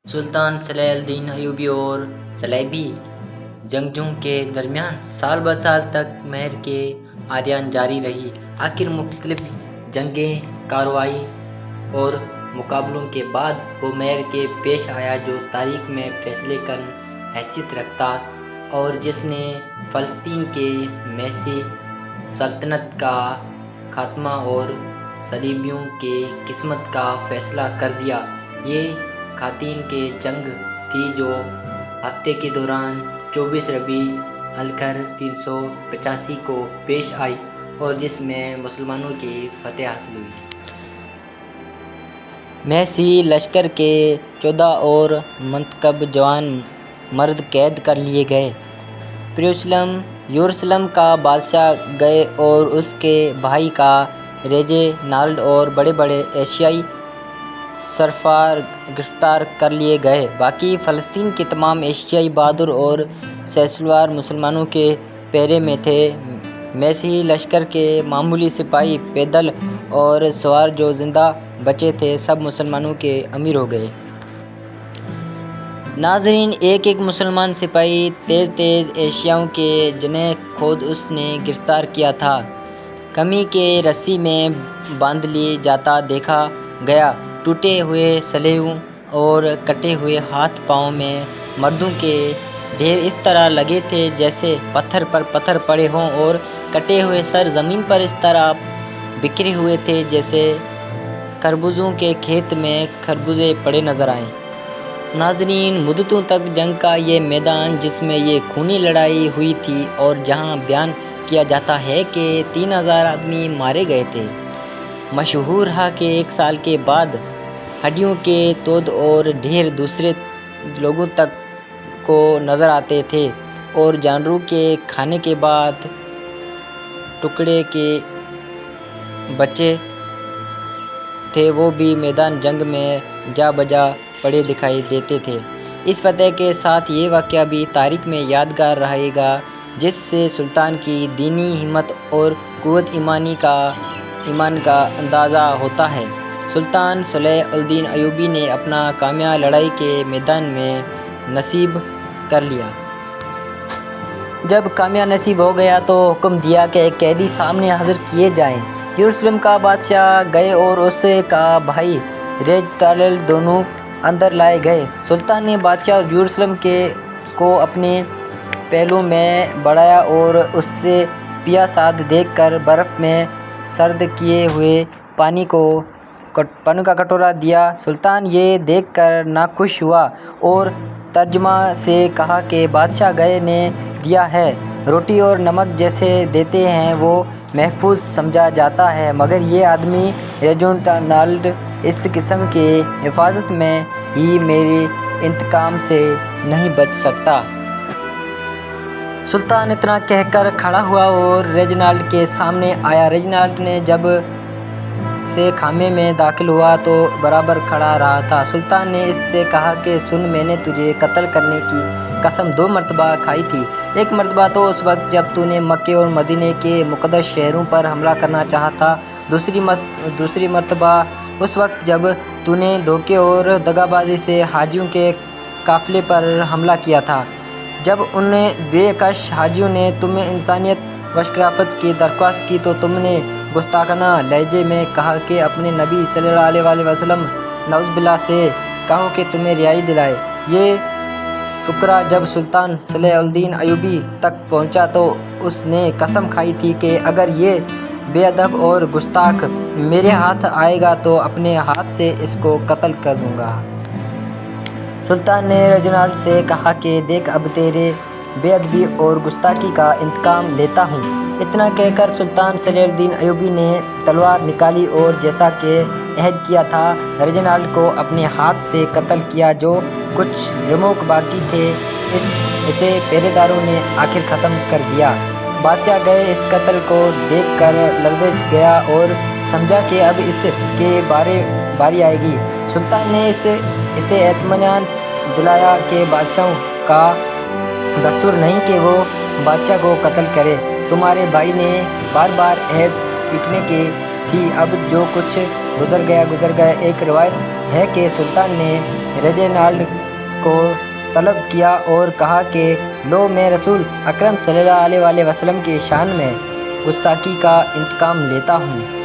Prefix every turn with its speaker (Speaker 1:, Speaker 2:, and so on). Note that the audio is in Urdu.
Speaker 1: سلطان صلاح الدین ایوبی اور صلیبی جنگجوؤں کے درمیان سال بہ سال تک مہر کے آریان جاری رہی۔ آخر مختلف جنگیں، کارروائی اور مقابلوں کے بعد وہ مہر کے پیش آیا جو تاریخ میں فیصلہ کن حیثیت رکھتا اور جس نے فلسطین کے میسی سلطنت کا خاتمہ اور صلیبیوں کی قسمت کا فیصلہ کر دیا۔ یہ خواتین کی جنگ تھی جو ہفتے کے دوران 24 ربیع الاخر 385 کو پیش آئی اور جس میں مسلمانوں کی فتح حاصل ہوئی۔ میسی لشکر کے 14 اور منتخب جوان مرد قید کر لیے گئے۔ یروشلم کا بادشاہ گئے اور اس کے بھائی کا ریجینالڈ اور بڑے بڑے ایشیائی سربراہ گرفتار کر لیے گئے۔ باقی فلسطین کے تمام ایشیائی بہادر اور سلسلہ مسلمانوں کے پہرے میں تھے۔ میسی لشکر کے معمولی سپاہی، پیدل اور سوار جو زندہ بچے تھے سب مسلمانوں کے امیر ہو گئے۔ ناظرین، ایک ایک مسلمان سپاہی تیز ایشیائیوں کے جنہیں خود اس نے گرفتار کیا تھا کمین کی رسی میں باندھ لیا جاتا دیکھا گیا۔ ٹوٹے ہوئے سلیحوں اور کٹے ہوئے ہاتھ پاؤں میں مردوں کے ڈھیر اس طرح لگے تھے جیسے پتھر پر پتھر پڑے ہوں اور کٹے ہوئے سر زمین پر اس طرح بکھرے ہوئے تھے جیسے خربوزوں کے کھیت میں خربوزے پڑے نظر آئیں۔ ناظرین، مدتوں تک جنگ کا یہ میدان جس میں یہ خونی لڑائی ہوئی تھی اور جہاں بیان کیا جاتا ہے کہ 3000 آدمی مارے گئے تھے، مشہور ہے کہ ایک سال کے بعد ہڈیوں کے تود اور ڈھیر دوسرے لوگوں تک کو نظر آتے تھے اور جانوروں کے کھانے کے بعد ٹکڑے کے بچے تھے وہ بھی میدان جنگ میں جا بجا پڑے دکھائی دیتے تھے۔ اس فتح کے ساتھ یہ واقعہ بھی تاریخ میں یادگار رہے گا جس سے سلطان کی دینی ہمت اور قوت ایمان کا اندازہ ہوتا ہے۔ سلطان صلاح الدین ایوبی نے اپنا کامیہ لڑائی کے میدان میں نصیب کر لیا۔ جب کامیہ نصیب ہو گیا تو حکم دیا کہ قیدی سامنے حاضر کیے جائیں۔ یروشلم کا بادشاہ گئے اور اس کا بھائی ریجینالڈ دونوں اندر لائے گئے۔ سلطان نے بادشاہ اور یروشلم کو اپنے پہلو میں بٹھایا اور اس سے پیا ساد دیکھ کر برف میں سرد کیے ہوئے پانی کا کٹورا دیا۔ سلطان یہ دیکھ کر ناخوش ہوا اور ترجمہ سے کہا کہ بادشاہ گئے نے دیا ہے، روٹی اور نمک جیسے دیتے ہیں وہ محفوظ سمجھا جاتا ہے، مگر یہ آدمی ریجینالڈ اس قسم کی حفاظت میں ہی میرے انتقام سے نہیں بچ سکتا۔ سلطان اتنا کہہ کر کھڑا ہوا اور ریجینالڈ کے سامنے آیا۔ ریجینالڈ نے جب سے خیمے میں داخل ہوا تو برابر کھڑا رہا تھا۔ سلطان نے اس سے کہا کہ سن، میں نے تجھے قتل کرنے کی قسم 2 مرتبہ کھائی تھی۔ ایک مرتبہ تو اس وقت جب تو نے مکہ اور مدینہ کے مقدس شہروں پر حملہ کرنا چاہا تھا، دوسری مرتبہ اس وقت جب تو نے دھوکے اور دغا بازی سے حاجیوں کے قافلے پر حملہ کیا تھا۔ جب ان بے کس حاجیوں نے تمہیں انسانیت و شرافت کی درخواست کی تو تم نے گستاخانہ لہجے میں کہا کہ اپنے نبی صلی اللہ علیہ وسلم نعوذ باللہ سے کہو کہ تمہیں رہائی دلائے۔ یہ فقرہ جب سلطان صلاح الدین ایوبی تک پہنچا تو اس نے قسم کھائی تھی کہ اگر یہ بے ادب اور گستاخ میرے ہاتھ آئے گا تو اپنے ہاتھ سے اس کو قتل کر دوں گا۔ سلطان نے ریجینالڈ سے کہا کہ دیکھ، اب تیرے بے ادبی اور گستاخی کا انتقام لیتا ہوں۔ اتنا کہہ کر سلطان صلاح الدین ایوبی نے تلوار نکالی اور جیسا کہ عہد کیا تھا ریجینالڈ کو اپنے ہاتھ سے قتل کیا۔ جو کچھ رموز باقی تھے اسے پہرے داروں نے آخر ختم کر دیا۔ بادشاہ گئے اس قتل کو دیکھ کر لرز گیا اور سمجھا کہ اب اس کی باری آئے گی۔ سلطان نے اسے اطمینان دلایا کہ بادشاہوں کا دستور نہیں کہ وہ بادشاہ کو قتل کرے۔ تمہارے بھائی نے بار عہد سیکھنے کی تھی، اب جو کچھ گزر گیا۔ ایک روایت ہے کہ سلطان نے ریجینالڈ کو طلب کیا اور کہا کہ لو، میں رسول اکرم صلی اللہ علیہ وسلم کی شان میں گستاخی کا انتقام لیتا ہوں۔